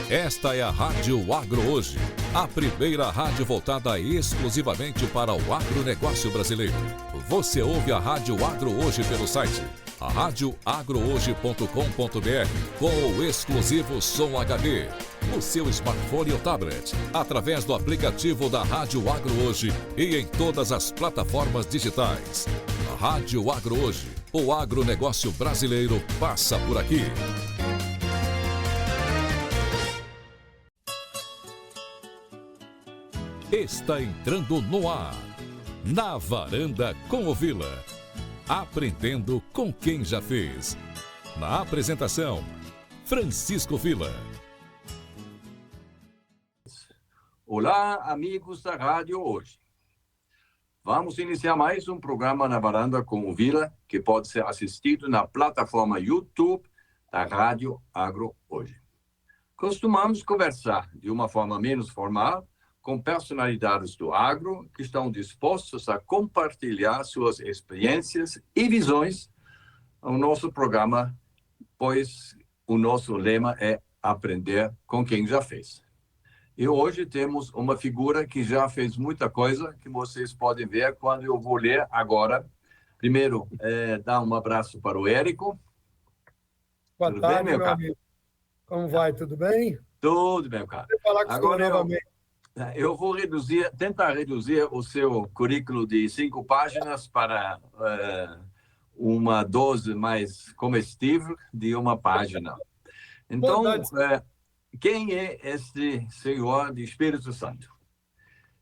Esta é a Rádio Agro Hoje, a primeira rádio voltada exclusivamente para o agronegócio brasileiro. Você ouve a Rádio Agro Hoje pelo site radioagrohoje.com.br com o exclusivo Som HD, no seu smartphone ou tablet, através do aplicativo da Rádio Agro Hoje e em todas as plataformas digitais. A Rádio Agro Hoje, o agronegócio brasileiro passa por aqui. Está entrando no ar, na Varanda com o Vila, aprendendo com quem já fez. Na apresentação, Francisco Vila. Olá, amigos da Rádio Hoje. Vamos iniciar mais um programa na Varanda com o Vila, que pode ser assistido na plataforma YouTube da Rádio Agro Hoje. Costumamos conversar de uma forma menos formal com personalidades do agro que estão dispostos a compartilhar suas experiências e visões no nosso programa, pois o nosso lema é aprender com quem já fez. E hoje temos uma figura que já fez muita coisa, que vocês podem ver quando eu vou ler agora. Primeiro, dar um abraço para o Érico. Boa Tudo tarde, bem, meu caro? amigo. Como vai? Tudo bem? Tudo bem, cara. Vou falar com o senhor novamente. Eu vou tentar reduzir o seu currículo de 5 páginas para uma dose mais comestível de uma página. Então, quem é este senhor de Espírito Santo?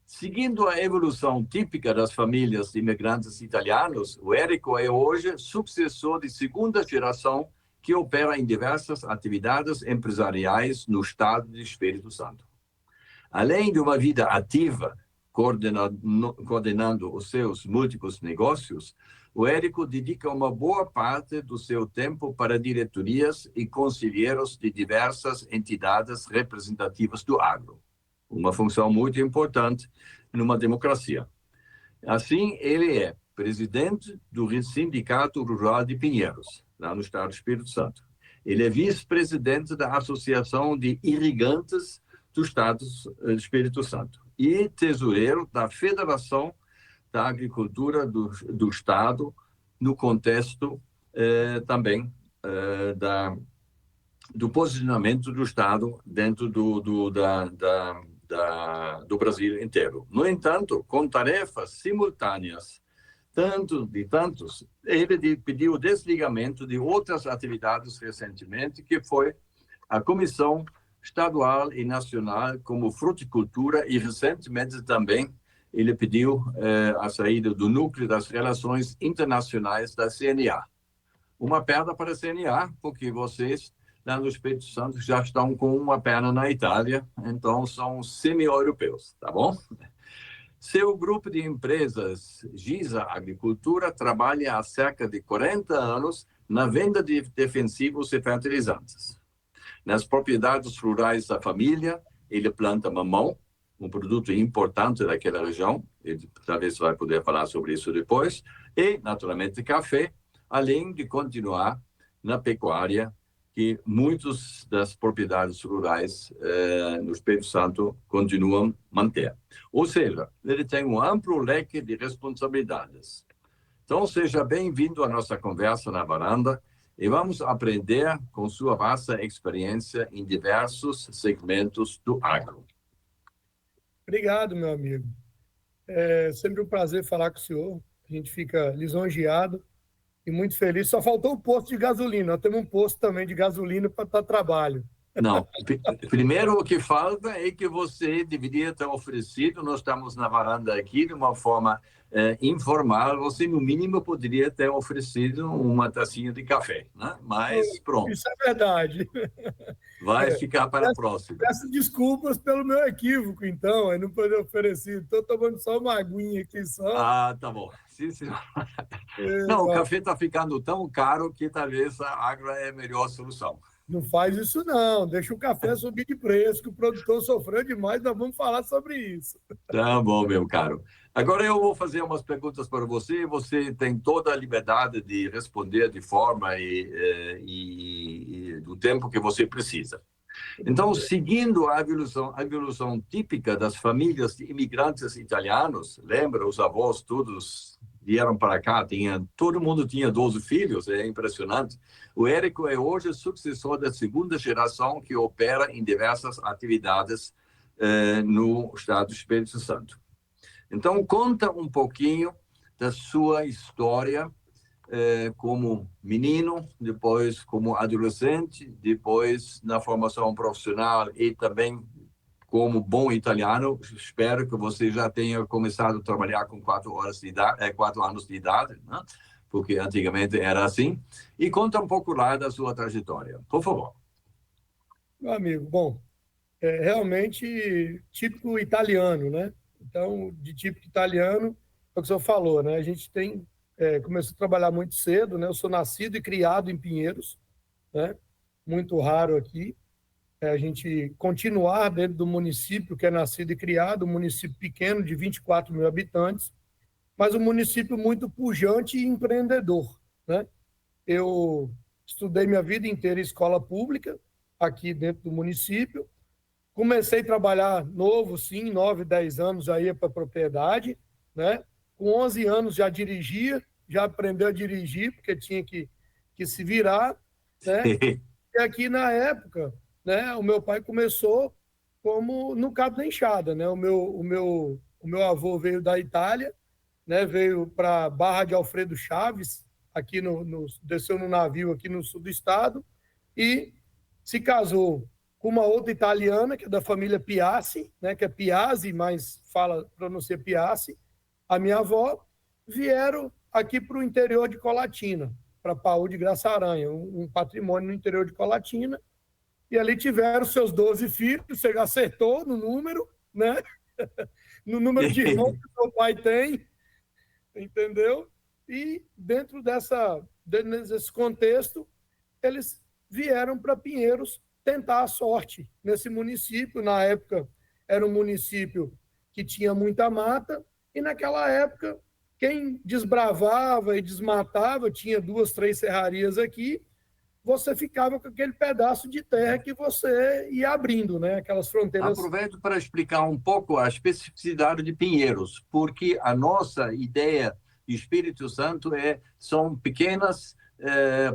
Seguindo a evolução típica das famílias de imigrantes italianos, o Érico é hoje sucessor de segunda geração que opera em diversas atividades empresariais no estado de Espírito Santo. Além de uma vida ativa, coordenando os seus múltiplos negócios, o Érico dedica uma boa parte do seu tempo para diretorias e conselheiros de diversas entidades representativas do agro, uma função muito importante numa democracia. Assim, ele é presidente do Sindicato Rural de Pinheiros, lá no estado do Espírito Santo. Ele é vice-presidente da Associação de Irrigantes do Estado do Espírito Santo e tesoureiro da Federação da Agricultura do Estado, no contexto também do posicionamento do Estado dentro do Brasil inteiro. No entanto, com tarefas simultâneas, ele pediu o desligamento de outras atividades recentemente, que foi a Comissão Estadual e Nacional como Fruticultura e recentemente também ele pediu a saída do núcleo das relações internacionais da CNA. Uma perda para a CNA, porque vocês lá no Espírito Santo já estão com uma perna na Itália, então são semi-europeus, tá bom? Seu grupo de empresas Giza Agricultura trabalha há cerca de 40 anos na venda de defensivos e fertilizantes. Nas propriedades rurais da família, ele planta mamão, um produto importante daquela região, ele talvez vai poder falar sobre isso depois, e, naturalmente, café, além de continuar na pecuária, que muitas das propriedades rurais no Espírito Santo continuam a manter. Ou seja, ele tem um amplo leque de responsabilidades. Então, seja bem-vindo à nossa conversa na varanda, e vamos aprender com sua vasta experiência em diversos segmentos do agro. Obrigado, meu amigo. É sempre um prazer falar com o senhor. A gente fica lisonjeado e muito feliz. Só faltou o posto de gasolina. Nós temos um posto também de gasolina para trabalho. Não, primeiro o que falta é que você deveria ter oferecido, nós estamos na varanda aqui de uma forma informal, você no mínimo poderia ter oferecido uma tacinha de café, né? Mas pronto. Isso é verdade. Vai ficar para a próxima. Peço desculpas pelo meu equívoco, então, eu não poderia oferecer. Estou tomando só uma aguinha aqui só. Ah, tá bom. Sim, sim. Não, o café está ficando tão caro que talvez a água é a melhor solução. Não faz isso não, deixa o café subir de preço, que o produtor sofreu demais, nós vamos falar sobre isso. Tá bom, meu caro. Agora eu vou fazer umas perguntas para você, você tem toda a liberdade de responder de forma e do tempo que você precisa. Então, seguindo a evolução típica das famílias de imigrantes italianos, lembra, os avós todos vieram para cá, todo mundo tinha 12 filhos, é impressionante. O Érico é hoje sucessor da segunda geração que opera em diversas atividades no estado do Espírito Santo. Então, conta um pouquinho da sua história como menino, depois como adolescente, depois na formação profissional e também como bom italiano. Espero que você já tenha começado a trabalhar com 4 anos de idade, né? Porque antigamente era assim. E conta um pouco lá da sua trajetória, por favor. Meu amigo, bom, é realmente típico italiano, né? Então, de típico italiano, é o que o senhor falou, né? A gente começou a trabalhar muito cedo, né? Eu sou nascido e criado em Pinheiros, né? Muito raro aqui. A gente continuar dentro do município que é nascido e criado, um município pequeno de 24 mil habitantes, mas um município muito pujante e empreendedor, né? Eu estudei minha vida inteira em escola pública, aqui dentro do município. Comecei a trabalhar novo, sim, 9, 10 anos, já ia para a propriedade, né? Com 11 anos já dirigia, já aprendeu a dirigir, porque tinha que se virar, né? E aqui na época, né, o meu pai começou como no cabo da enxada, né? O meu avô veio da Itália, né? Veio para Barra de Alfredo Chaves, aqui desceu no navio aqui no sul do estado e se casou com uma outra italiana, que é da família Piazzi, né? Que é Piazzi, mas pronuncia Piazzi. A minha avó, vieram aqui para o interior de Colatina, para Paú de Graça Aranha, um patrimônio no interior de Colatina, e ali tiveram seus 12 filhos, você acertou no número, né? No número de irmãos que seu pai tem, entendeu? E dentro desse contexto, eles vieram para Pinheiros tentar a sorte nesse município. Na época, era um município que tinha muita mata, e naquela época, quem desbravava e desmatava, tinha 2, 3 serrarias aqui, você ficava com aquele pedaço de terra que você ia abrindo, né? Aquelas fronteiras. Aproveito para explicar um pouco a especificidade de Pinheiros, porque a nossa ideia de Espírito Santo são pequenas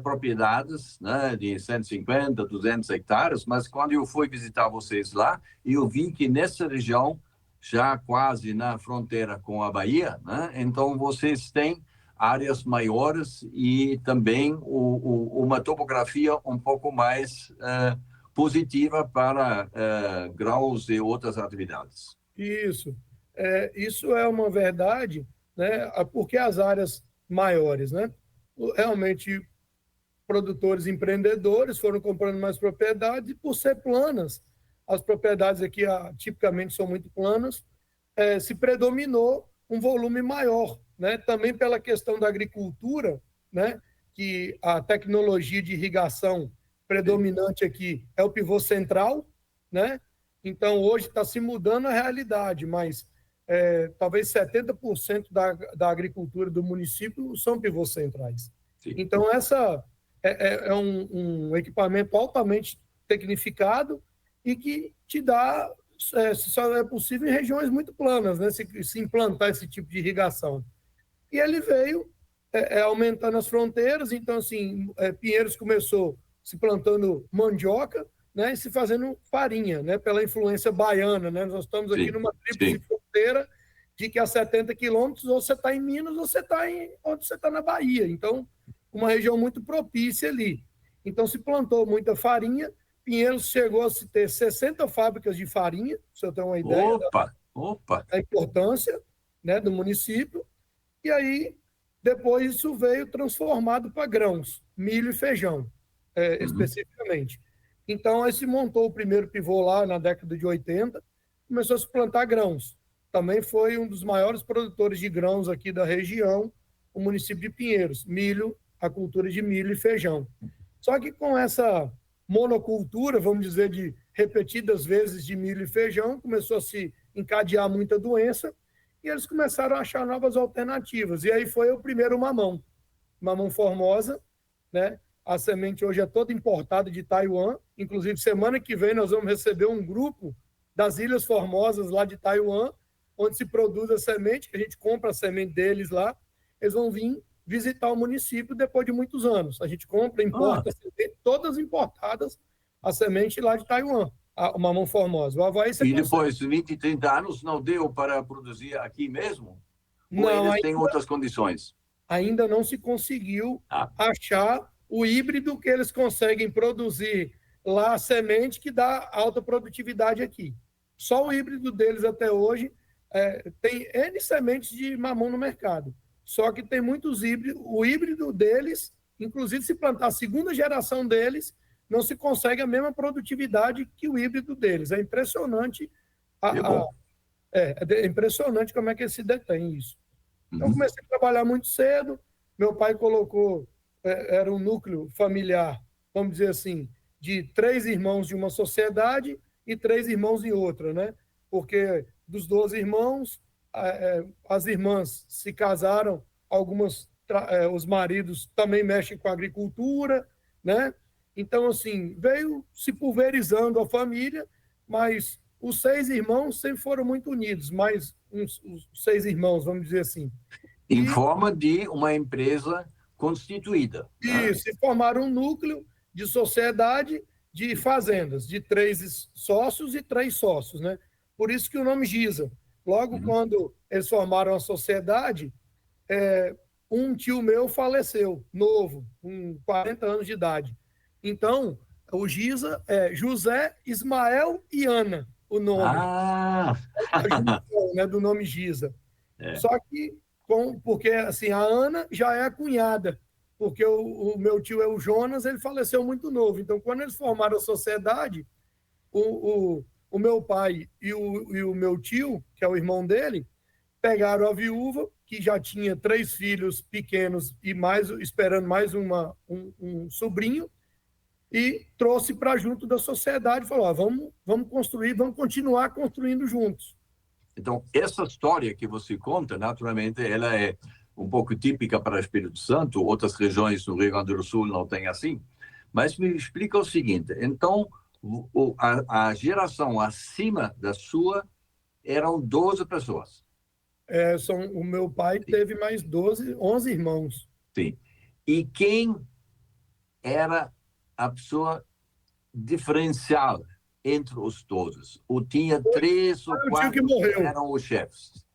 propriedades, né, de 150, 200 hectares, mas quando eu fui visitar vocês lá, eu vi que nessa região, já quase na fronteira com a Bahia, né, então vocês têm áreas maiores e também uma topografia um pouco mais positiva para graus e outras atividades. Isso. Isso é uma verdade, né? Porque as áreas maiores, né? Realmente, produtores empreendedores foram comprando mais propriedades, e por ser planas, as propriedades aqui tipicamente são muito planas, se predominou um volume maior, né? Também pela questão da agricultura, né? Que a tecnologia de irrigação predominante aqui é o pivô central, né? Então, hoje está se mudando a realidade, mas talvez 70% da agricultura do município são pivôs centrais. Sim. Então, essa é um equipamento altamente tecnificado e que te dá, só é possível em regiões muito planas, né? Se implantar esse tipo de irrigação. E ele veio aumentando as fronteiras, então, assim, Pinheiros começou se plantando mandioca, né, e se fazendo farinha, né, pela influência baiana, né? Nós estamos aqui numa tríplice fronteira de que a 70 quilômetros ou você está em Minas ou você está onde você está na Bahia. Então, uma região muito propícia ali. Então, se plantou muita farinha. Pinheiros chegou a se ter 60 fábricas de farinha, se eu tenho uma ideia da importância, né, do município. E aí, depois isso veio transformado para grãos, milho e feijão, especificamente. Então, aí se montou o primeiro pivô lá na década de 80, começou a se plantar grãos. Também foi um dos maiores produtores de grãos aqui da região, o município de Pinheiros. Milho, a cultura de milho e feijão. Só que com essa monocultura, vamos dizer, de repetidas vezes de milho e feijão, começou a se encadear muita doença e eles começaram a achar novas alternativas. E aí foi o primeiro mamão Formosa, né? A semente hoje é toda importada de Taiwan. Inclusive, semana que vem nós vamos receber um grupo das Ilhas Formosas lá de Taiwan, onde se produz a semente, que a gente compra a semente deles lá. Eles vão vir visitar o município depois de muitos anos. A gente compra, importa, todas importadas, a semente lá de Taiwan, o mamão formosa. O Havaí e depois de 20, 30 anos não deu para produzir aqui mesmo? Ou não, eles têm outras condições? Ainda não se conseguiu achar o híbrido que eles conseguem produzir lá, a semente que dá alta produtividade aqui. Só o híbrido deles até hoje tem N sementes de mamão no mercado. Só que tem muitos híbridos. O híbrido deles, inclusive se plantar a segunda geração deles, não se consegue a mesma produtividade que o híbrido deles. É impressionante. É impressionante como é que se detém isso. Então, comecei a trabalhar muito cedo. Meu pai colocou, era um núcleo familiar, vamos dizer assim, de 3 irmãos de uma sociedade e 3 irmãos em outra, né? Porque dos 12 irmãos, as irmãs se casaram, os maridos também mexem com a agricultura, né? Então, assim, veio se pulverizando a família, mas os 6 irmãos sempre foram muito unidos, mais os 6 irmãos, vamos dizer assim. Em forma de uma empresa constituída. Isso, e formaram um núcleo de sociedade de fazendas, de 3 sócios e 3 sócios, né? Por isso que o nome Giza. Logo quando eles formaram a sociedade, um tio meu faleceu, novo, com 40 anos de idade. Então, o Giza é José, Ismael e Ana, o nome. A junção, né, do nome Giza. Só que, porque assim, a Ana já é a cunhada, porque o meu tio é o Jonas, ele faleceu muito novo. Então, quando eles formaram a sociedade, o meu pai e o meu tio, que é o irmão dele, pegaram a viúva, que já tinha 3 filhos pequenos e esperando mais um sobrinho, e trouxe para junto da sociedade e falou, vamos construir, vamos continuar construindo juntos. Então, essa história que você conta, naturalmente, ela é um pouco típica para o Espírito Santo, outras regiões do Rio Grande do Sul não tem assim, mas me explica o seguinte, então, a geração acima da sua eram 12 pessoas. O meu pai teve mais 11 irmãos. Sim. E quem era a pessoa diferencial entre os todos? Ou tinha 3 ou 4 que eram os chefes?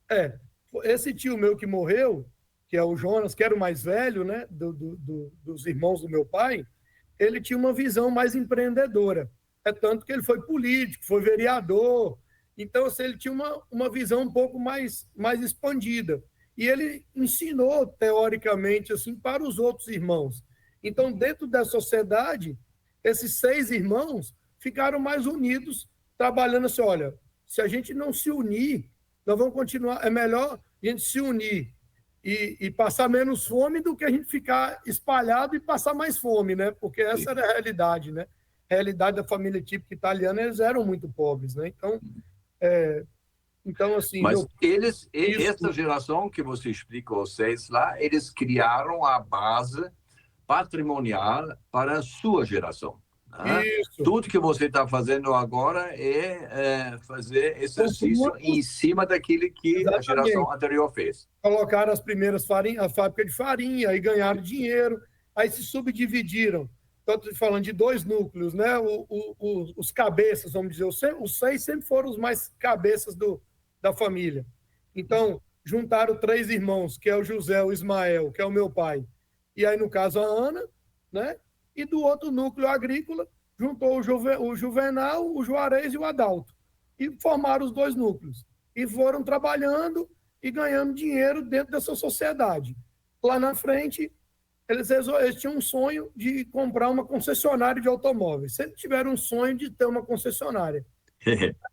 Esse tio meu que morreu, que é o Jonas, que era o mais velho, né, dos irmãos do meu pai, ele tinha uma visão mais empreendedora. Tanto que ele foi político, foi vereador. Então, assim, ele tinha uma visão um pouco mais expandida. E ele ensinou, teoricamente, assim, para os outros irmãos. Então, dentro da sociedade, esses 6 irmãos ficaram mais unidos, trabalhando assim, olha, se a gente não se unir, nós vamos continuar, é melhor a gente se unir e passar menos fome do que a gente ficar espalhado e passar mais fome, né? Porque essa era a realidade, né? A realidade da família típica italiana, eles eram muito pobres, né? Então assim... Mas essa geração que você explicou, vocês lá, eles criaram a base patrimonial para a sua geração. Isso. Tudo que você está fazendo agora é fazer exercício em cima daquilo que Exatamente. A geração anterior fez. Colocaram as primeiras a fábrica de farinha, aí ganharam dinheiro, aí se subdividiram. Estou falando de 2 núcleos, né? Os cabeças, vamos dizer, os 6 sempre foram os mais cabeças da família. Então, juntaram 3 irmãos, que é o José, o Ismael, que é o meu pai, e aí, no caso, a Ana, né? E do outro núcleo agrícola, juntou o Juvenal, o Juarez e o Adalto. E formaram os 2 núcleos. E foram trabalhando e ganhando dinheiro dentro dessa sociedade. Lá na frente, eles tinham um sonho de comprar uma concessionária de automóveis. Sempre tiveram um sonho de ter uma concessionária.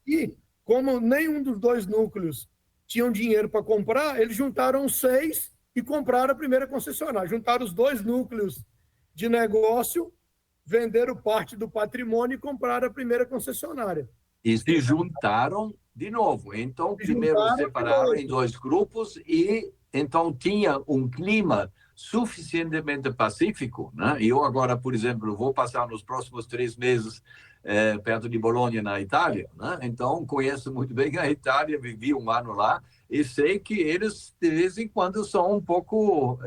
E, como nenhum dos 2 núcleos tinham dinheiro para comprar, eles juntaram 6 e compraram a primeira concessionária. Juntaram os 2 núcleos de negócio, venderam parte do patrimônio e compraram a primeira concessionária. E se juntaram de novo. Então, primeiro separaram em 2 grupos e então tinha um clima suficientemente pacífico, né? Eu agora, por exemplo, vou passar nos próximos 3 meses perto de Bolonha, na Itália, né? Então, conheço muito bem a Itália, vivi 1 ano lá e sei que eles, de vez em quando, são um pouco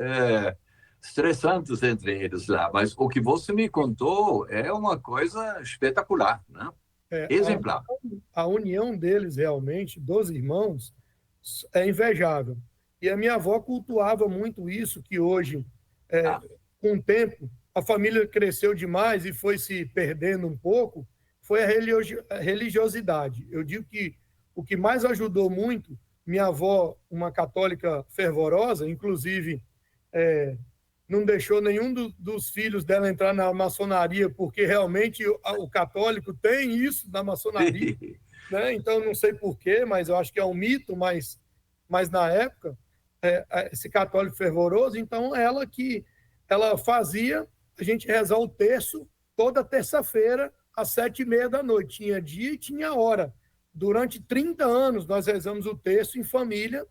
estressantes entre eles lá. Mas o que você me contou é uma coisa espetacular, né? Exemplar. A união deles, realmente, dos irmãos, é invejável. E a minha avó cultuava muito isso, que hoje, com o tempo, a família cresceu demais e foi se perdendo um pouco, foi a religiosidade. Eu digo que o que mais ajudou muito, minha avó, uma católica fervorosa, inclusive não deixou nenhum dos filhos dela entrar na maçonaria, porque realmente o católico tem isso na maçonaria, né? Então, não sei porquê, mas eu acho que é um mito, mas na época, esse católico fervoroso, então ela fazia a gente rezar o terço toda terça-feira, às 7h30 da noite. Tinha dia e tinha hora. Durante 30 anos, nós rezamos o terço em família,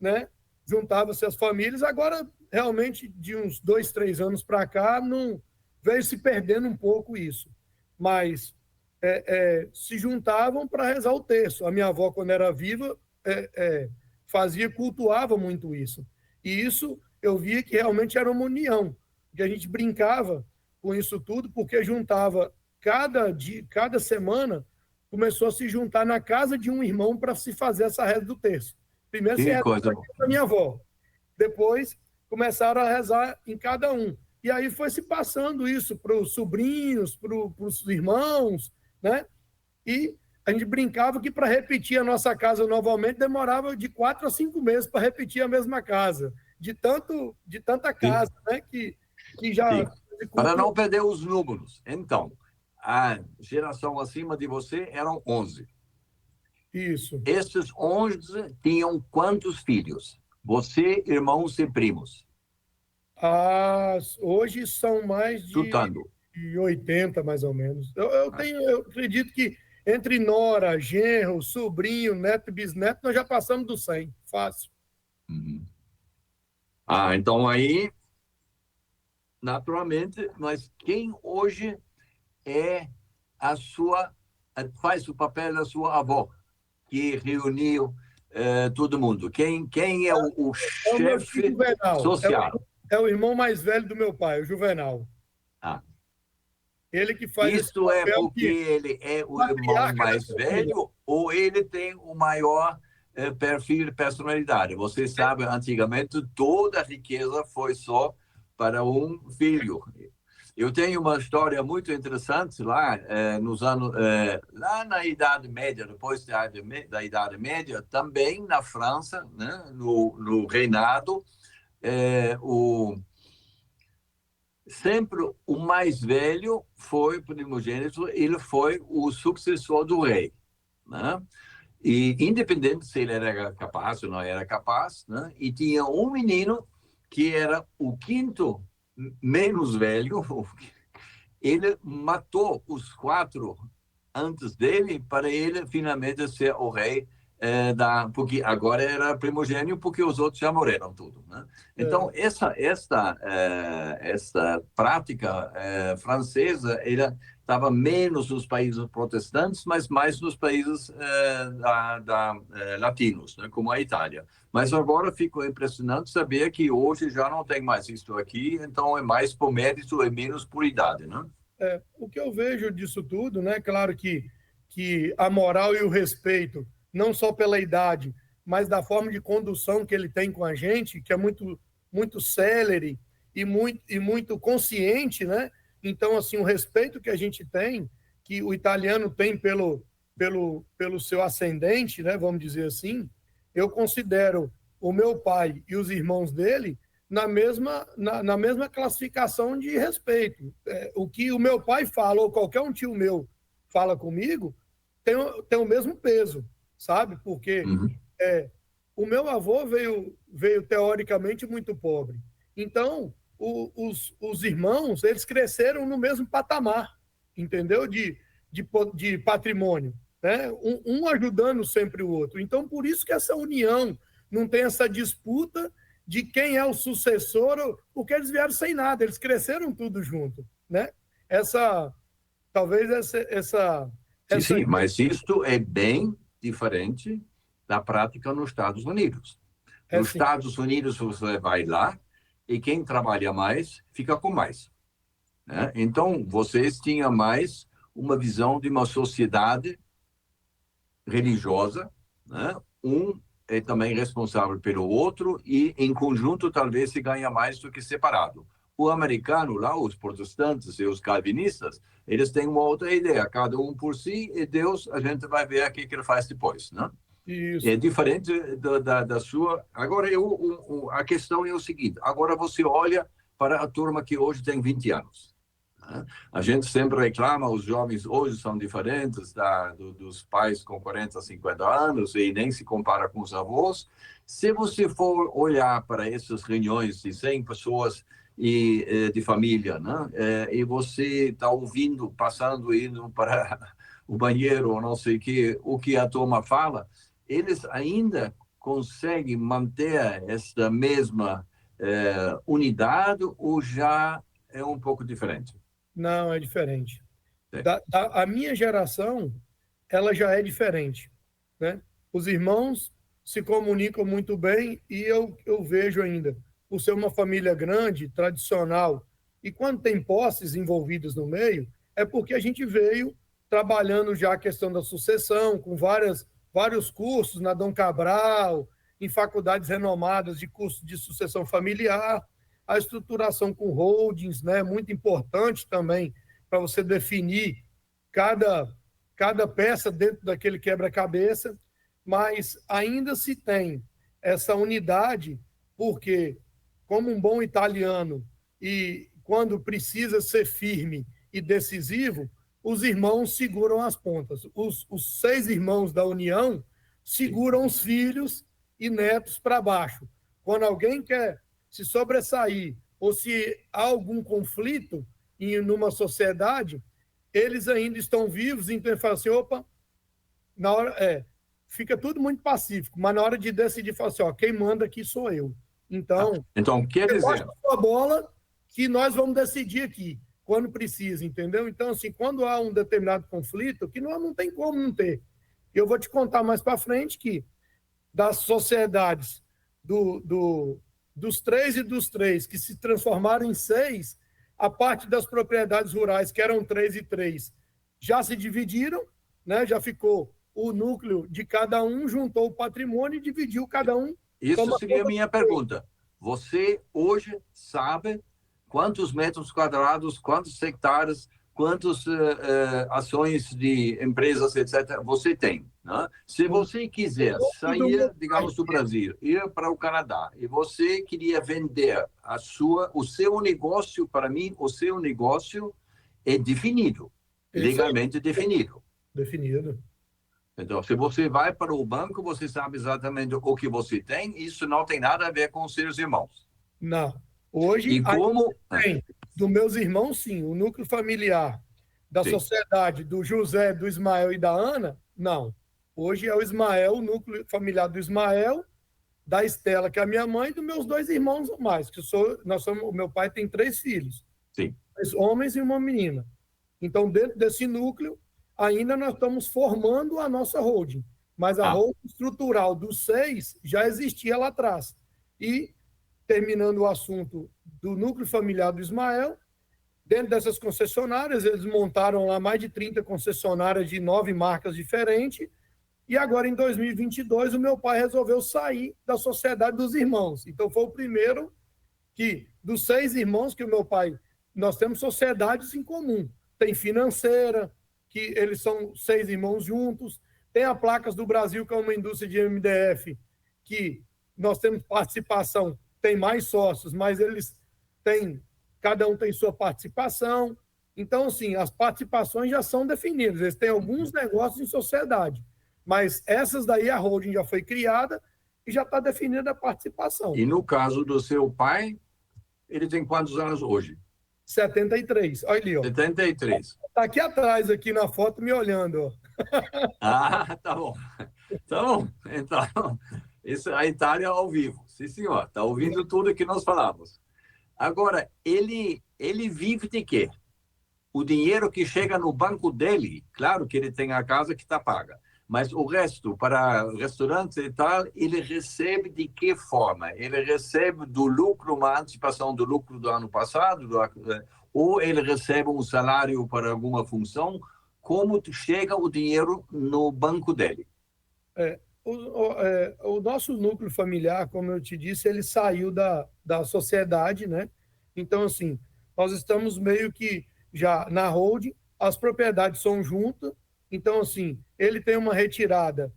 né? Juntava-se as famílias. Agora, realmente, de uns 2, 3 anos para cá, não veio se perdendo um pouco isso. Mas se juntavam para rezar o terço. A minha avó, quando era viva, cultuava muito isso. E isso eu via que realmente era uma união, que a gente brincava com isso tudo, porque juntava cada semana, começou a se juntar na casa de um irmão para se fazer essa reza do terço. Primeiro se rezava na minha avó, depois começaram a rezar em cada um. E aí foi se passando isso para os sobrinhos, para os irmãos, né? E a gente brincava que para repetir a nossa casa novamente demorava de 4 a 5 meses para repetir a mesma casa, de tanta casa, né? Que já... Para não perder os números. Então, a geração acima de você eram 11. Isso. Esses 11 tinham quantos filhos? Você, irmãos e primos? Hoje são mais de 80, mais ou menos. Eu acredito que entre nora, genro, sobrinho, neto e bisneto, nós já passamos do 100. Fácil. Uhum. Então aí, naturalmente, mas quem hoje faz o papel da sua avó, que reuniu todo mundo? Quem é o chefe social? É o irmão mais velho do meu pai, o Juvenal. Ele que faz Isso é porque ele é o irmão mais velho ou ele tem o maior perfil de personalidade? Você sabe, antigamente, toda a riqueza foi só para um filho. Eu tenho uma história muito interessante lá nos anos, lá na Idade Média, depois da Idade Média, também na França, né, no reinado, sempre o mais velho foi o primogênito, ele foi o sucessor do rei, né? E independente se ele era capaz ou não era capaz, né? E tinha um menino que era o quinto menos velho, ele matou os 4 antes dele para ele finalmente ser o rei porque agora era primogênito porque os outros já morreram tudo, né? Então esta prática francesa estava menos nos países protestantes, mas mais nos países latinos, né? Como a Itália. Mas agora ficou impressionante saber que hoje já não tem mais isso aqui, então é mais por mérito e menos por idade, né? O que eu vejo disso tudo, né? Claro que a moral e o respeito, não só pela idade, mas da forma de condução que ele tem com a gente, que é muito, muito célere e muito consciente, né? Então, assim, o respeito que a gente tem, que o italiano tem pelo seu ascendente, né? Vamos dizer assim, eu considero o meu pai e os irmãos dele na mesma classificação de respeito. O que o meu pai fala, ou qualquer um tio meu fala comigo, tem o mesmo peso, sabe? Porque o meu avô veio teoricamente muito pobre. Então, os irmãos, eles cresceram no mesmo patamar, entendeu? De patrimônio, né? Um ajudando sempre o outro. Então, por isso que essa união não tem essa disputa de quem é o sucessor, porque eles vieram sem nada, eles cresceram tudo junto, né? Talvez essa Sim, mas isto é bem diferente da prática nos Estados Unidos. Nos Estados Unidos, você vai lá e quem trabalha mais fica com mais, né? Então, vocês tinham mais uma visão de uma sociedade religiosa, né? Um é também responsável pelo outro e, em conjunto, talvez se ganha mais do que separado. O americano, lá, os protestantes e os calvinistas, eles têm uma outra ideia, cada um por si, e Deus, a gente vai ver o que ele faz depois, né? Isso. É diferente da sua... Agora, a questão é o seguinte, agora você olha para a turma que hoje tem 20 anos. A gente sempre reclama, os jovens hoje são diferentes dos pais com 40, 50 anos e nem se compara com os avós. Se você for olhar para essas reuniões de 100 pessoas de família, né? E você está ouvindo, indo para o banheiro ou não sei o que a turma fala, eles ainda conseguem manter essa mesma unidade ou já é um pouco diferente? Não, é diferente. A minha geração, ela já é diferente, né? Os irmãos se comunicam muito bem e eu vejo ainda, por ser uma família grande, tradicional, e quando tem posses envolvidas no meio, é porque a gente veio trabalhando já a questão da sucessão, com vários cursos na Dom Cabral, em faculdades renomadas de curso de sucessão familiar, a estruturação com holdings, né, muito importante também para você definir cada peça dentro daquele quebra-cabeça, mas ainda se tem essa unidade, porque, como um bom italiano, e quando precisa ser firme e decisivo, os irmãos seguram as pontas. Os 6 irmãos da união seguram os filhos e netos para baixo. Quando alguém quer se sobressair ou se há algum conflito numa sociedade, eles ainda estão vivos, então ele fala assim, opa, na hora, fica tudo muito pacífico, mas na hora de decidir, fala assim, ó, quem manda aqui sou eu. Então quer dizer... a bola que nós vamos decidir aqui, quando precisa, entendeu? Então, assim, quando há um determinado conflito, que não tem como não ter. Eu vou te contar mais para frente que das sociedades dos 3 e dos 3, que se transformaram em 6, a parte das propriedades rurais, que eram 3 e 3, já se dividiram, né? Já ficou o núcleo de cada um, juntou o patrimônio e dividiu cada um. Isso seria a minha pergunta. Você hoje sabe quantos metros quadrados, quantos hectares, quantas ações de empresas, etc., você tem, né? Se você quiser sair, digamos, do Brasil, ir para o Canadá, e você queria vender o seu negócio, para mim, o seu negócio é definido, legalmente definido. Definido. Então, se você vai para o banco, você sabe exatamente o que você tem, isso não tem nada a ver com os seus irmãos. Não. Hoje, e como... tem, dos meus irmãos, sim, o núcleo familiar da sociedade do José, do Ismael e da Ana, não. Hoje é o Ismael, o núcleo familiar do Ismael, da Estela, que é a minha mãe, e dos meus 2 irmãos mais, o meu pai tem 3 filhos. Sim. 2 homens e uma menina. Então, dentro desse núcleo, ainda nós estamos formando a nossa holding, mas a holding estrutural dos 6 já existia lá atrás. E, terminando o assunto do núcleo familiar do Ismael, dentro dessas concessionárias, eles montaram lá mais de 30 concessionárias de 9 marcas diferentes, e agora, em 2022, o meu pai resolveu sair da sociedade dos irmãos. Então, foi o primeiro que, dos 6 irmãos que o meu pai... Nós temos sociedades em comum. Tem financeira, que eles são 6 irmãos juntos. Tem a Placas do Brasil, que é uma indústria de MDF, que nós temos participação, tem mais sócios, mas eles têm... Cada um tem sua participação. Então, assim, as participações já são definidas. Eles têm alguns negócios em sociedade. Mas essas daí, a holding já foi criada e já está definida a participação. E no caso do seu pai, ele tem quantos anos hoje? 73. Olha ali, ó. 73. Está aqui atrás, aqui na foto, me olhando, ó. Tá bom. Tá bom. Então, Isso é a Itália ao vivo. Sim, senhor. Está ouvindo tudo que nós falamos. Agora, ele vive de quê? O dinheiro que chega no banco dele, claro que ele tem a casa que está paga, mas o resto, para restaurantes e tal, ele recebe de que forma? Ele recebe do lucro, uma antecipação do lucro do ano passado, ou ele recebe um salário para alguma função? Como chega o dinheiro no banco dele? O nosso núcleo familiar, como eu te disse, ele saiu da sociedade, né? Então, assim, nós estamos meio que já na holding, as propriedades são juntas, então, assim, ele tem uma retirada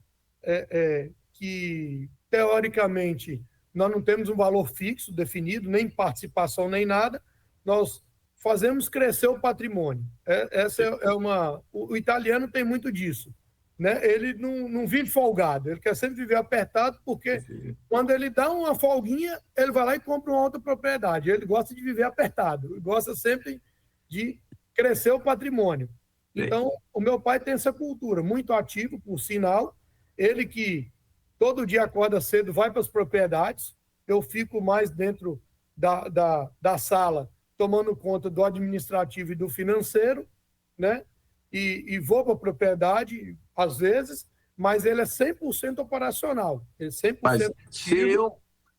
que, teoricamente, nós não temos um valor fixo definido, nem participação, nem nada, nós fazemos crescer o patrimônio. O italiano tem muito disso, né? Ele não vive folgado, ele quer sempre viver apertado, porque quando ele dá uma folguinha, ele vai lá e compra uma outra propriedade. Ele gosta de viver apertado, ele gosta sempre de crescer o patrimônio. Então, o meu pai tem essa cultura, muito ativo, por sinal. Ele que todo dia acorda cedo, vai para as propriedades. Eu fico mais dentro da sala, tomando conta do administrativo e do financeiro, né? E vou para a propriedade, às vezes, mas ele é 100% operacional. Ele é 100% mas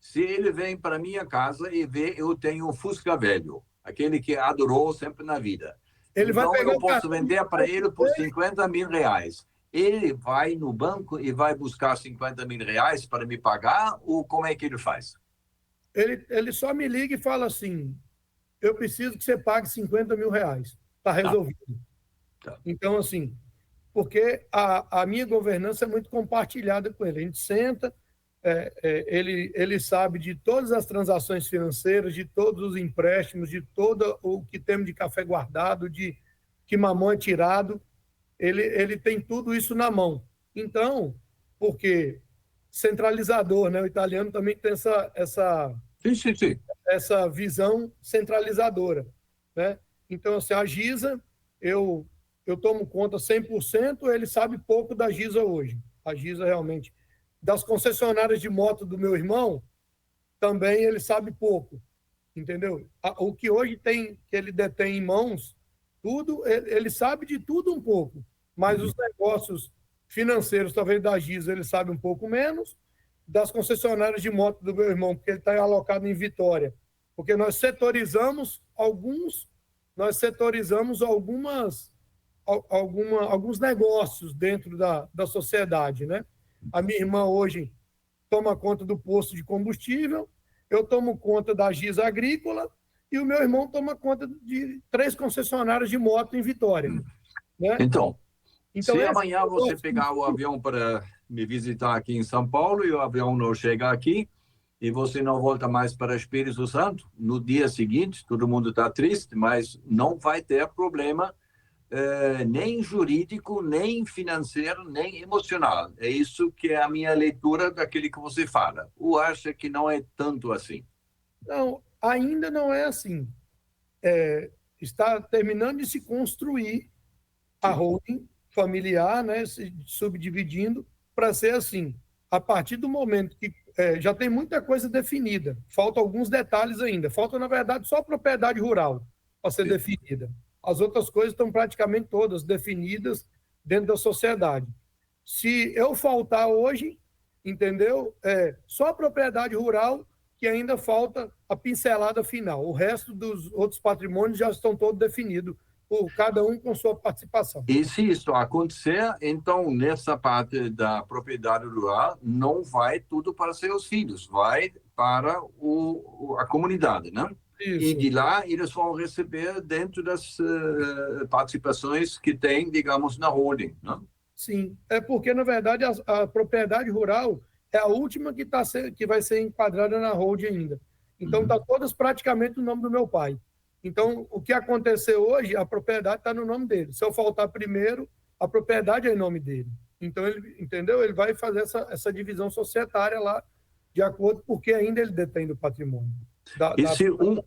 se ele vem para minha casa e vê eu tenho um Fusca velho, aquele que adorou sempre na vida, ele então vai pegar eu posso vender para ele por 50 mil reais. Ele vai no banco e vai buscar 50 mil reais para me pagar, ou como é que ele faz? Ele só me liga e fala assim, eu preciso que você pague 50 mil reais. Está resolvido. Tá. Então, assim, porque a minha governança é muito compartilhada com ele. A gente senta, ele sabe de todas as transações financeiras, de todos os empréstimos, de todo o que temos de café guardado, de que mamão é tirado. Ele tem tudo isso na mão. Então, porque centralizador, né? O italiano também tem essa visão centralizadora, né? Então, assim, a Gisa, eu tomo conta 100%, ele sabe pouco da Gisa hoje. A Gisa realmente. Das concessionárias de moto do meu irmão, também ele sabe pouco, entendeu? O que hoje que ele detém em mãos, tudo, ele sabe de tudo um pouco, mas os negócios financeiros, talvez da Gisa, ele sabe um pouco menos, das concessionárias de moto do meu irmão, porque ele está alocado em Vitória, porque nós setorizamos alguns alguns negócios dentro da sociedade, né? A minha irmã hoje toma conta do posto de combustível, eu tomo conta da Gisa Agrícola e o meu irmão toma conta de 3 concessionárias de moto em Vitória. Né? Então se amanhã você pegar o avião para me visitar aqui em São Paulo e o avião não chega aqui e você não volta mais para Espírito Santo, no dia seguinte, todo mundo está triste, mas não vai ter problema nem jurídico, nem financeiro, nem emocional. É isso que é a minha leitura daquele que você fala. Ou acha que não é tanto assim? Não, ainda não é assim. Está terminando de se construir a holding familiar, né, se subdividindo para ser assim. A partir do momento que já tem muita coisa definida, faltam alguns detalhes ainda. Falta, na verdade, só a propriedade rural para ser definida. As outras coisas estão praticamente todas definidas dentro da sociedade. Se eu faltar hoje, entendeu? Só a propriedade rural que ainda falta a pincelada final. O resto dos outros patrimônios já estão todos definidos, por cada um com sua participação. E se isso acontecer, então, nessa parte da propriedade rural, não vai tudo para seus filhos, vai para a comunidade, né? Isso. E de lá eles vão receber dentro das participações que tem, digamos, na holding, né? Sim, é porque, na verdade, a propriedade rural é a última que vai ser enquadrada na holding ainda. Então, está todas praticamente no nome do meu pai. Então, o que aconteceu hoje, a propriedade está no nome dele. Se eu faltar primeiro, a propriedade é em nome dele. Então, entendeu? Ele vai fazer essa divisão societária lá, de acordo, porque ainda ele detém do patrimônio.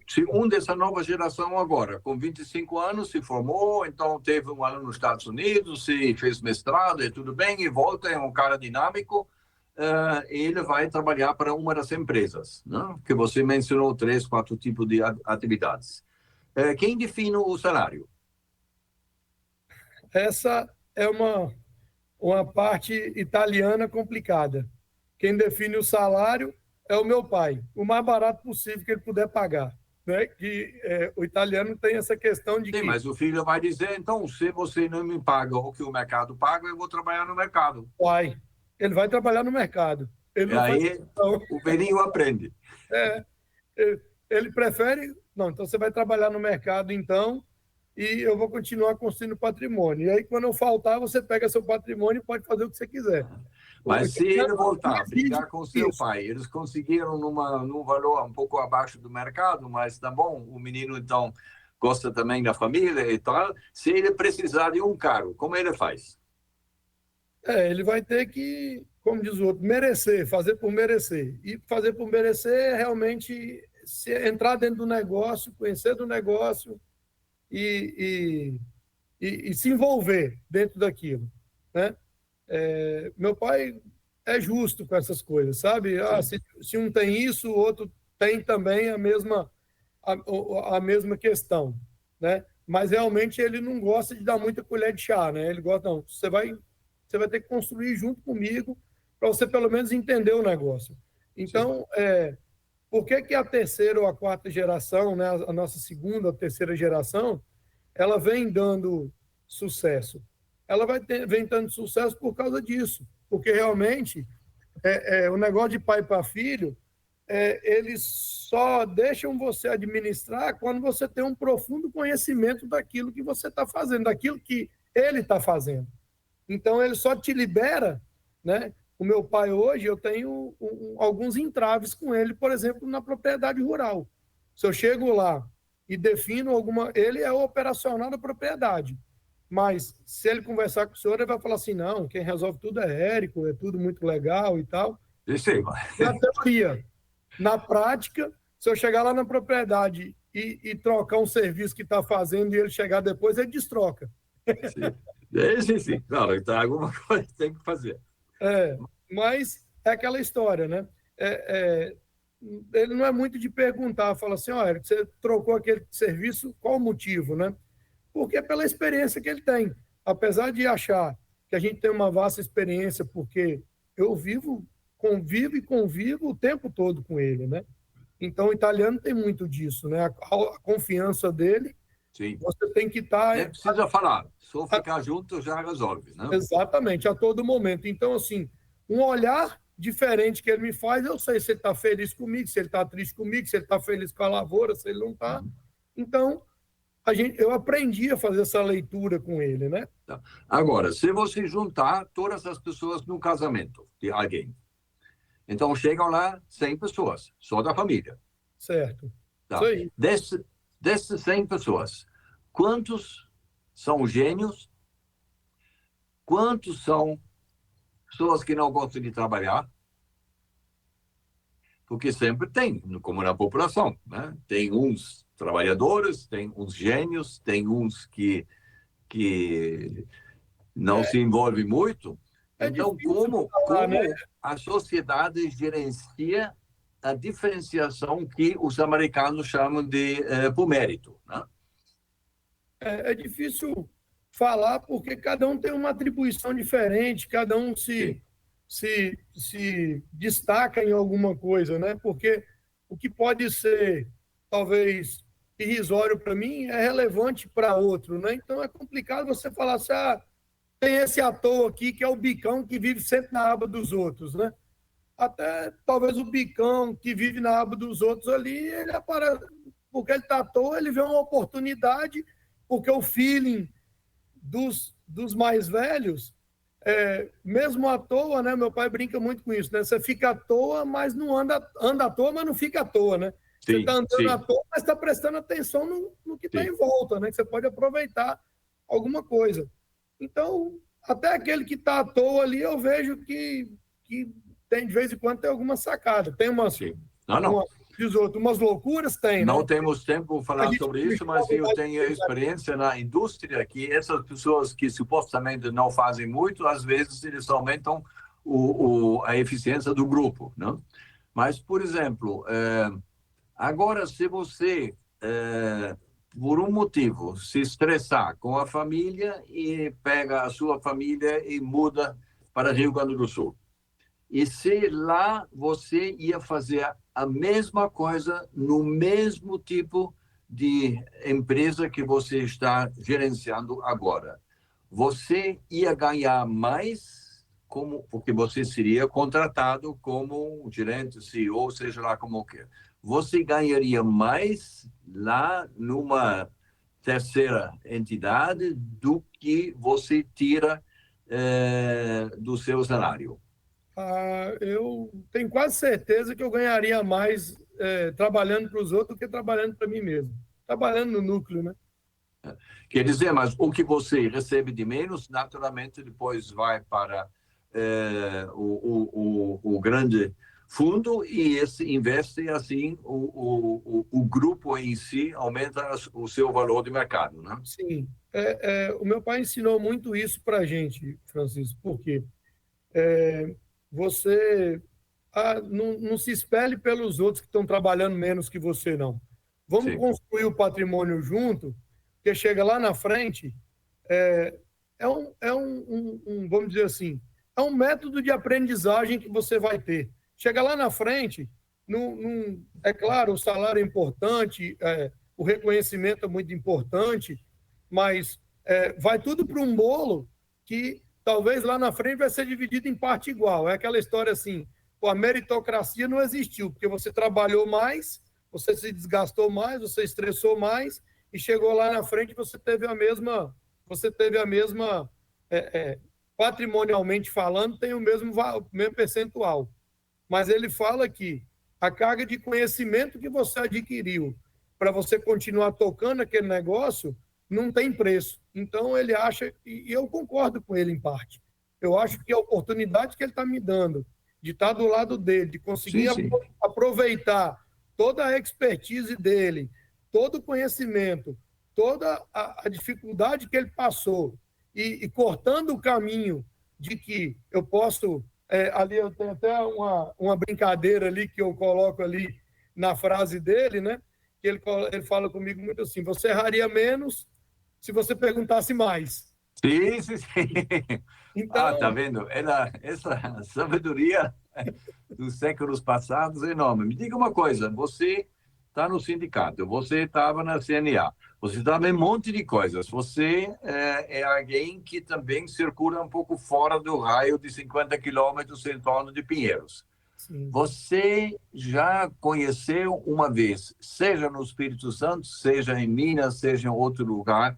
Se um dessa nova geração agora, com 25 anos, se formou, então teve um ano nos Estados Unidos, se fez mestrado e tudo bem, e volta, é um cara dinâmico, ele vai trabalhar para uma das empresas, né? Que você mencionou 3, 4 tipos de atividades. Quem define o salário? Essa é uma parte italiana complicada. Quem define o salário é o meu pai, o mais barato possível que ele puder pagar. Né? O italiano tem essa questão de Sim, mas o filho vai dizer, então, se você não me paga o que o mercado paga, eu vou trabalhar no mercado. Ele vai trabalhar no mercado. Ele e aí o velhinho aprende. Ele prefere... Não, então você vai trabalhar no mercado, então, e eu vou continuar construindo patrimônio. E aí, quando eu faltar, você pega seu patrimônio e pode fazer o que você quiser. Mas se ele voltar a brigar com seu pai, eles conseguiram num valor um pouco abaixo do mercado, mas tá bom, o menino, então, gosta também da família e tal. Se ele precisar de um carro, como ele faz? Ele vai ter que, como diz o outro, merecer, fazer por merecer. E fazer por merecer é realmente entrar dentro do negócio, conhecer do negócio e se envolver dentro daquilo, né? Meu pai é justo com essas coisas, sabe? Se um tem isso, o outro tem também a mesma questão, né? Mas realmente ele não gosta de dar muita colher de chá, né? Ele gosta, não, você vai ter que construir junto comigo para você pelo menos entender o negócio. Então, por que a terceira ou a quarta geração, né, a nossa segunda ou terceira geração, ela vem dando sucesso? Ela vem dando sucesso por causa disso, porque realmente o negócio de pai para filho, eles só deixam você administrar quando você tem um profundo conhecimento daquilo que você está fazendo, daquilo que ele está fazendo. Então, ele só te libera, né? O meu pai hoje, eu tenho alguns entraves com ele, por exemplo, na propriedade rural. Se eu chego lá e defino ele é o operacional da propriedade. Mas se ele conversar com o senhor, ele vai falar assim, não, quem resolve tudo é Érico, é tudo muito legal e tal. Na teoria. Na prática, se eu chegar lá na propriedade e trocar um serviço que está fazendo e ele chegar depois, ele destroca. Sim. Claro, então alguma coisa tem que fazer. Mas é aquela história, né? Ele não é muito de perguntar, fala assim, olha, você trocou aquele serviço, qual o motivo, né? Porque é pela experiência que ele tem. Apesar de achar que a gente tem uma vasta experiência, porque eu convivo o tempo todo com ele, né? Então, o italiano tem muito disso, né? A confiança dele, sim. Você tem que estar... Nem precisa falar, só ficar junto já resolve, né? Exatamente, a todo momento. Então, assim, um olhar diferente que ele me faz, eu sei se ele está feliz comigo, se ele está triste comigo, se ele está feliz com a lavoura, se ele não está. Então, eu aprendi a fazer essa leitura com ele, né? Tá. Agora, se você juntar todas as pessoas no casamento de alguém, então chegam lá 100 pessoas, só da família. Certo. Tá. Isso aí. Dessas 100 pessoas, quantos são gênios? Quantos são pessoas que não gostam de trabalhar? Porque sempre tem, como na população, né? Tem uns trabalhadores, tem uns gênios, tem uns que não se envolvem muito. Então, como a sociedade gerencia a diferenciação que os americanos chamam de por mérito, né? É difícil falar porque cada um tem uma atribuição diferente, cada um se destaca em alguma coisa, né? Porque o que pode ser, talvez, irrisório para mim é relevante para outro, né? Então é complicado você falar assim, tem esse ator aqui que é o bicão que vive sempre na aba dos outros, né? Até talvez o bicão que vive na aba dos outros ali, ele porque ele está à toa, ele vê uma oportunidade, porque o feeling dos mais velhos, mesmo à toa, né? Meu pai brinca muito com isso, né? Você fica à toa, mas não anda à toa, mas não fica à toa, né? Você está andando à toa, mas está prestando atenção no que está em volta, né? Que você pode aproveitar alguma coisa. Então, até aquele que está à toa ali, eu vejo que tem, de vez em quando, tem alguma sacada. Tem umas loucuras, tem, Não né? temos tempo para falar sobre isso, mas eu tenho experiência na indústria que essas pessoas que supostamente não fazem muito, às vezes eles aumentam a eficiência do grupo, não? Mas, por exemplo, agora, se você, por um motivo, se estressar com a família e pega a sua família e muda para Rio Grande do Sul, e se lá você ia fazer a mesma coisa no mesmo tipo de empresa que você está gerenciando agora, você ia ganhar mais porque você seria contratado como gerente, CEO, seja lá como quer. Você ganharia mais lá numa terceira entidade do que você tira do seu salário. Eu tenho quase certeza que eu ganharia mais trabalhando para os outros do que trabalhando para mim mesmo. Trabalhando no núcleo, né? Quer dizer, mas o que você recebe de menos, naturalmente, depois vai para o grande fundo e esse investe, assim, o grupo em si aumenta o seu valor de mercado, né? Sim. O meu pai ensinou muito isso para a gente, Francisco, porque você não se espelhe pelos outros que estão trabalhando menos que você, não. Vamos Sim. construir o patrimônio junto, porque chega lá na frente, vamos dizer assim, é um método de aprendizagem que você vai ter. Chega lá na frente, é claro, o salário é importante, o reconhecimento é muito importante, mas vai tudo para um bolo que talvez lá na frente vai ser dividido em parte igual. É aquela história assim, a meritocracia não existiu, porque você trabalhou mais, você se desgastou mais, você estressou mais, e chegou lá na frente você teve a mesma patrimonialmente falando, tem o mesmo percentual. Mas ele fala que a carga de conhecimento que você adquiriu para você continuar tocando aquele negócio não tem preço. Então, ele acha, e eu concordo com ele em parte, eu acho que a oportunidade que ele está me dando de estar do lado dele, de conseguir aproveitar toda a expertise dele, todo o conhecimento, toda a dificuldade que ele passou, e cortando o caminho de que eu posso... ali eu tenho até uma brincadeira ali que eu coloco ali na frase dele, né? Que ele fala comigo muito assim, você erraria menos se você perguntasse mais. Sim. Então, Tá vendo? Essa sabedoria dos séculos passados é enorme. Me diga uma coisa, você está no sindicato, você estava na CNA, você estava em um monte de coisas, você é alguém que também circula um pouco fora do raio de 50 quilômetros em torno de Pinheiros. sim. Você já conheceu uma vez, seja no Espírito Santo, seja em Minas, seja em outro lugar,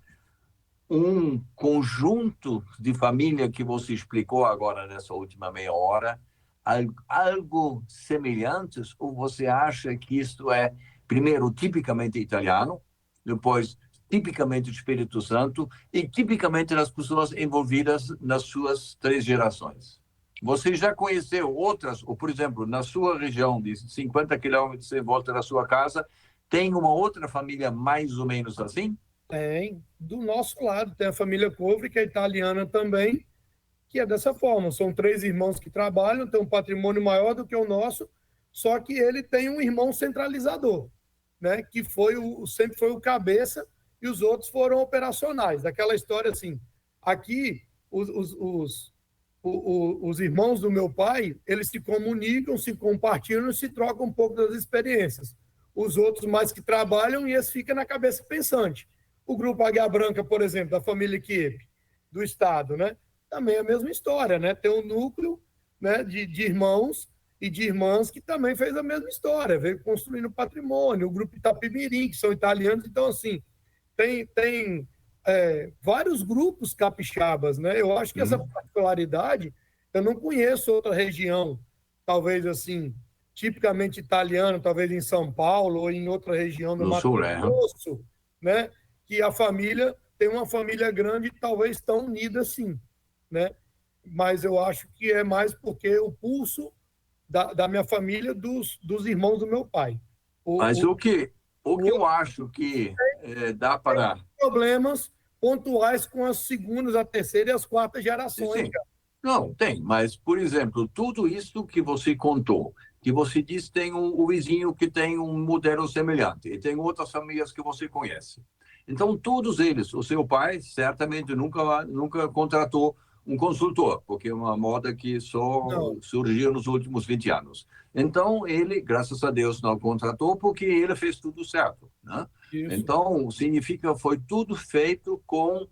um conjunto de família que você explicou agora nessa última meia hora, algo semelhante, ou você acha que isto é, primeiro, tipicamente italiano, depois, tipicamente do Espírito Santo e tipicamente das pessoas envolvidas nas suas 3 gerações? Você já conheceu outras, ou, por exemplo, na sua região de 50 quilômetros em volta da sua casa, tem uma outra família mais ou menos assim? Tem. Do nosso lado, tem a família Covre, que é italiana também, que é dessa forma. São 3 irmãos que trabalham, tem um patrimônio maior do que o nosso, só que ele tem um irmão centralizador, né? Que sempre foi o cabeça e os outros foram operacionais. Daquela história assim, aqui os irmãos do meu pai, eles se comunicam, se compartilham, se trocam um pouco das experiências. Os outros mais que trabalham e eles ficam na cabeça pensante. O grupo Águia Branca, por exemplo, da família Kiepe, do Estado, né? Também é a mesma história, né? Tem um núcleo, né, de irmãos e de irmãs que também fez a mesma história, veio construindo patrimônio, o grupo Itapimirim, que são italianos, então, assim, tem vários grupos capixabas, né? Eu acho que essa particularidade, eu não conheço outra região, talvez, assim, tipicamente italiana, talvez em São Paulo ou em outra região do Mato Grosso, né? Que a família tem uma família grande e talvez tão unida assim, né? Mas eu acho que é mais porque o pulso da minha família, dos irmãos do meu pai. Mas o que eu acho que dá para... Problemas pontuais com as segundas, a terceira e as quartas gerações. Sim. Não, tem, mas, por exemplo, tudo isso que você contou, que você disse tem um vizinho que tem um modelo semelhante, e tem outras famílias que você conhece. Então, todos eles, o seu pai certamente nunca contratou um consultor, porque é uma moda que só Não, surgiu nos últimos 20 anos. Então, ele, graças a Deus, não contratou, porque ele fez tudo certo, né? isso. Então, significa que foi tudo feito com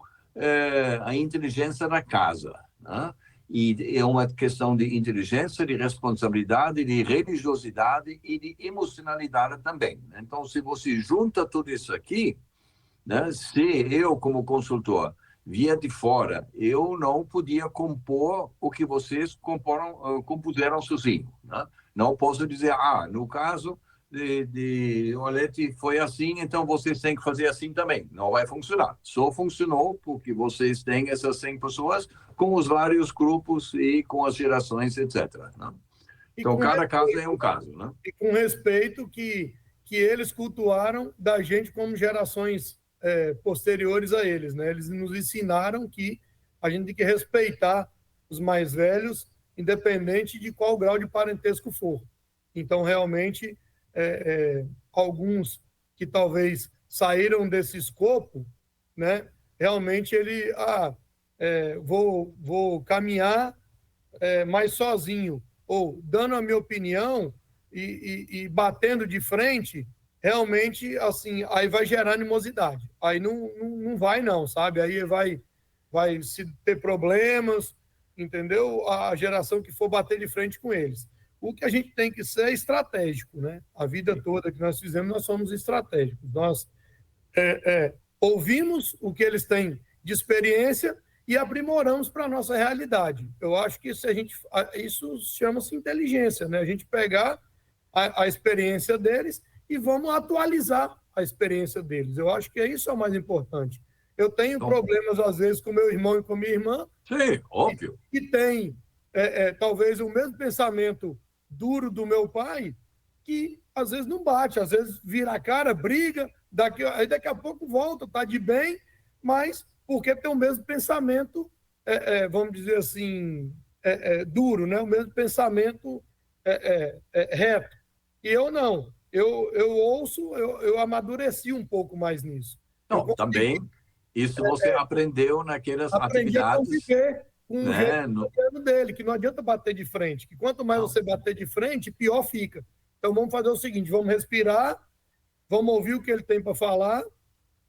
a inteligência da casa, né? E é uma questão de inteligência, de responsabilidade, de religiosidade e de emocionalidade também. Então, se você junta tudo isso aqui, né, se eu, como consultor, via de fora, eu não podia compor o que vocês compuseram sozinho, né? Não posso dizer, no caso de Olete foi assim, então vocês têm que fazer assim também. Não vai funcionar. Só funcionou porque vocês têm essas 100 pessoas com os vários grupos e com as gerações, etc., né? E Então, com cada caso é respeito, um caso, né? e com respeito que eles cultuaram da gente como gerações posteriores a eles, né? Eles nos ensinaram que a gente tem que respeitar os mais velhos, independente de qual grau de parentesco for. Então, realmente, alguns que talvez saíram desse escopo, né? Realmente vou caminhar mais sozinho, ou dando a minha opinião e batendo de frente, realmente, assim, aí vai gerar animosidade. Aí não vai não, sabe? Aí vai se ter problemas, entendeu? A geração que for bater de frente com eles. O que a gente tem que ser é estratégico, né? A vida toda que nós fizemos, nós somos estratégicos. Nós ouvimos o que eles têm de experiência e aprimoramos para a nossa realidade. Eu acho que isso chama-se inteligência, né? A gente pegar a experiência deles e vamos atualizar a experiência deles. Eu acho que isso é o mais importante. Eu tenho problemas, às vezes, com meu irmão e com minha irmã, Sim, óbvio. que tem talvez o mesmo pensamento duro do meu pai, que às vezes não bate, às vezes vira a cara, briga, aí daqui a pouco volta, está de bem, mas porque tem o mesmo pensamento, vamos dizer assim, duro, né? O mesmo pensamento reto. E eu não. Eu ouço, eu amadureci um pouco mais nisso. Eu Não, também, isso você aprendeu naquelas aprendi a atividades, conviver com o jeito né? dele, que não adianta bater de frente, que quanto mais você bater de frente, pior fica. Então vamos fazer o seguinte, vamos respirar, vamos ouvir o que ele tem para falar,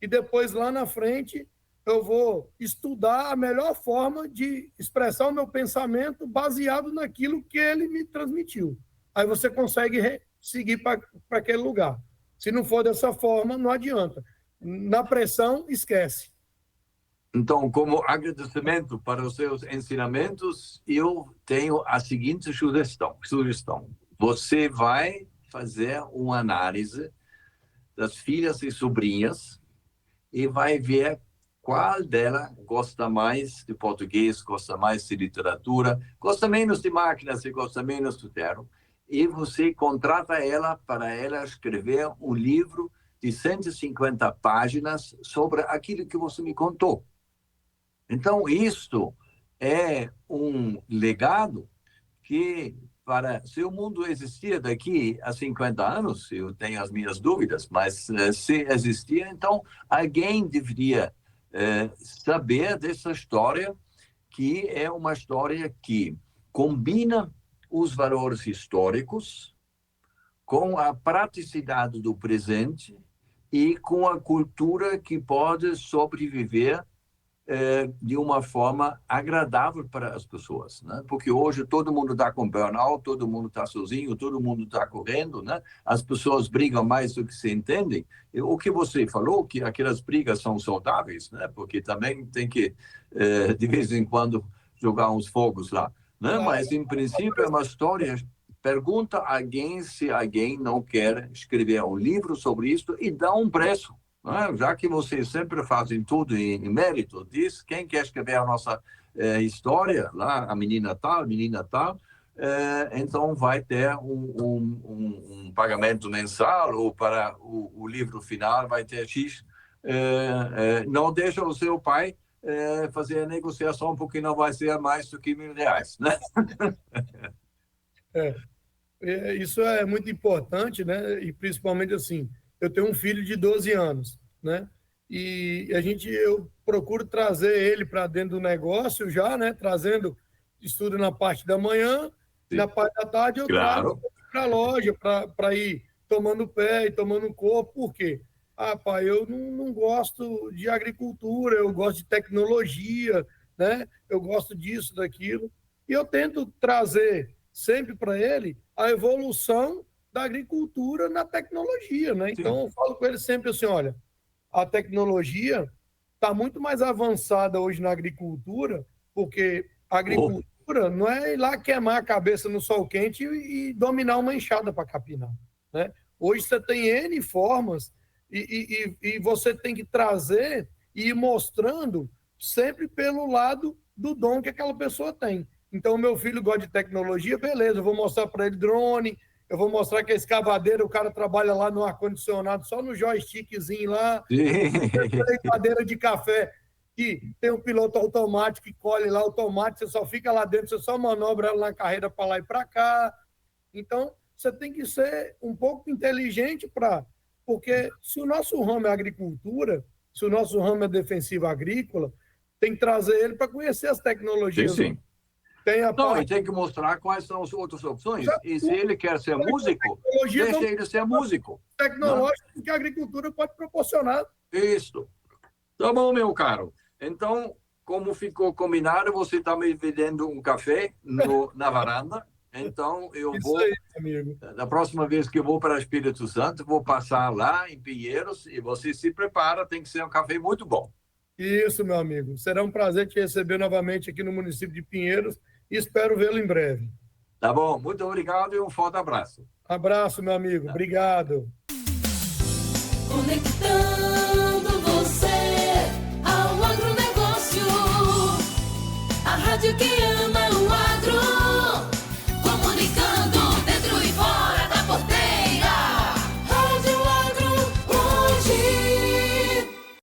e depois lá na frente eu vou estudar a melhor forma de expressar o meu pensamento baseado naquilo que ele me transmitiu. Aí você consegue seguir para aquele lugar. Se não for dessa forma, não adianta. Na pressão, esquece. Então, como agradecimento para os seus ensinamentos, eu tenho a seguinte sugestão. Você vai fazer uma análise das filhas e sobrinhas e vai ver qual dela gosta mais de português, gosta mais de literatura, gosta menos de máquinas e gosta menos do terno. E você contrata ela para ela escrever um livro de 150 páginas sobre aquilo que você me contou. Então, isto é um legado que, se o mundo existir daqui a 50 anos, eu tenho as minhas dúvidas, mas se existir, então alguém deveria saber dessa história, que é uma história que combina os valores históricos com a praticidade do presente e com a cultura que pode sobreviver de uma forma agradável para as pessoas, né? Porque hoje todo mundo está com burnout, todo mundo está sozinho, todo mundo está correndo, né? As pessoas brigam mais do que se entendem. E o que você falou, que aquelas brigas são saudáveis, né? Porque também tem que, de vez em quando, jogar uns fogos lá, né? Mas, em princípio, é uma história. Pergunta a alguém se alguém não quer escrever um livro sobre isso e dá um preço. Já que vocês sempre fazem tudo em mérito, diz quem quer escrever a nossa história, lá, a menina tal, então vai ter um pagamento mensal, ou para o livro final vai ter X. Não deixa o seu pai fazer a negociação, porque não vai ser mais do que R$1.000, né? Isso é muito importante, né? E principalmente assim, eu tenho um filho de 12 anos, né? E eu procuro trazer ele para dentro do negócio já, né? Trazendo estudo na parte da manhã, Sim. na parte da tarde eu Claro. trago para a loja, para ir tomando pé e tomando corpo. Por quê? Pai, eu não gosto de agricultura, eu gosto de tecnologia, né? Eu gosto disso, daquilo. E eu tento trazer sempre para ele a evolução da agricultura na tecnologia, né? Então, eu falo com ele sempre assim, olha, a tecnologia está muito mais avançada hoje na agricultura, porque a agricultura não é ir lá queimar a cabeça no sol quente e dominar uma enxada para capinar, né? Hoje você tem N formas e você tem que trazer e ir mostrando sempre pelo lado do dom que aquela pessoa tem. Então, meu filho gosta de tecnologia, beleza, eu vou mostrar para ele drone, eu vou mostrar que a escavadeira, o cara trabalha lá no ar-condicionado, só no joystickzinho lá, a cadeira de café, que tem um piloto automático que colhe lá o tomate, você só fica lá dentro, você só manobra ela na carreira para lá e para cá. Então, você tem que ser um pouco inteligente porque se o nosso ramo é agricultura, se o nosso ramo é defensiva agrícola, tem que trazer ele para conhecer as tecnologias. Sim. E tem que mostrar quais são as outras opções. E se ele quer ser músico, deixa ele ser músico. Tecnológico que a agricultura pode proporcionar. Isso. Tá bom, meu caro. Então, como ficou combinado, você está me vendendo um café na varanda. Então, eu vou... Isso aí, amigo. Na próxima vez que eu vou para Espírito Santo, vou passar lá em Pinheiros e você se prepara, tem que ser um café muito bom. Isso, meu amigo. Será um prazer te receber novamente aqui no município de Pinheiros e espero vê-lo em breve. Tá bom, muito obrigado e um forte abraço. Abraço, meu amigo. Obrigado. Conectando você ao agronegócio, a rádio que ama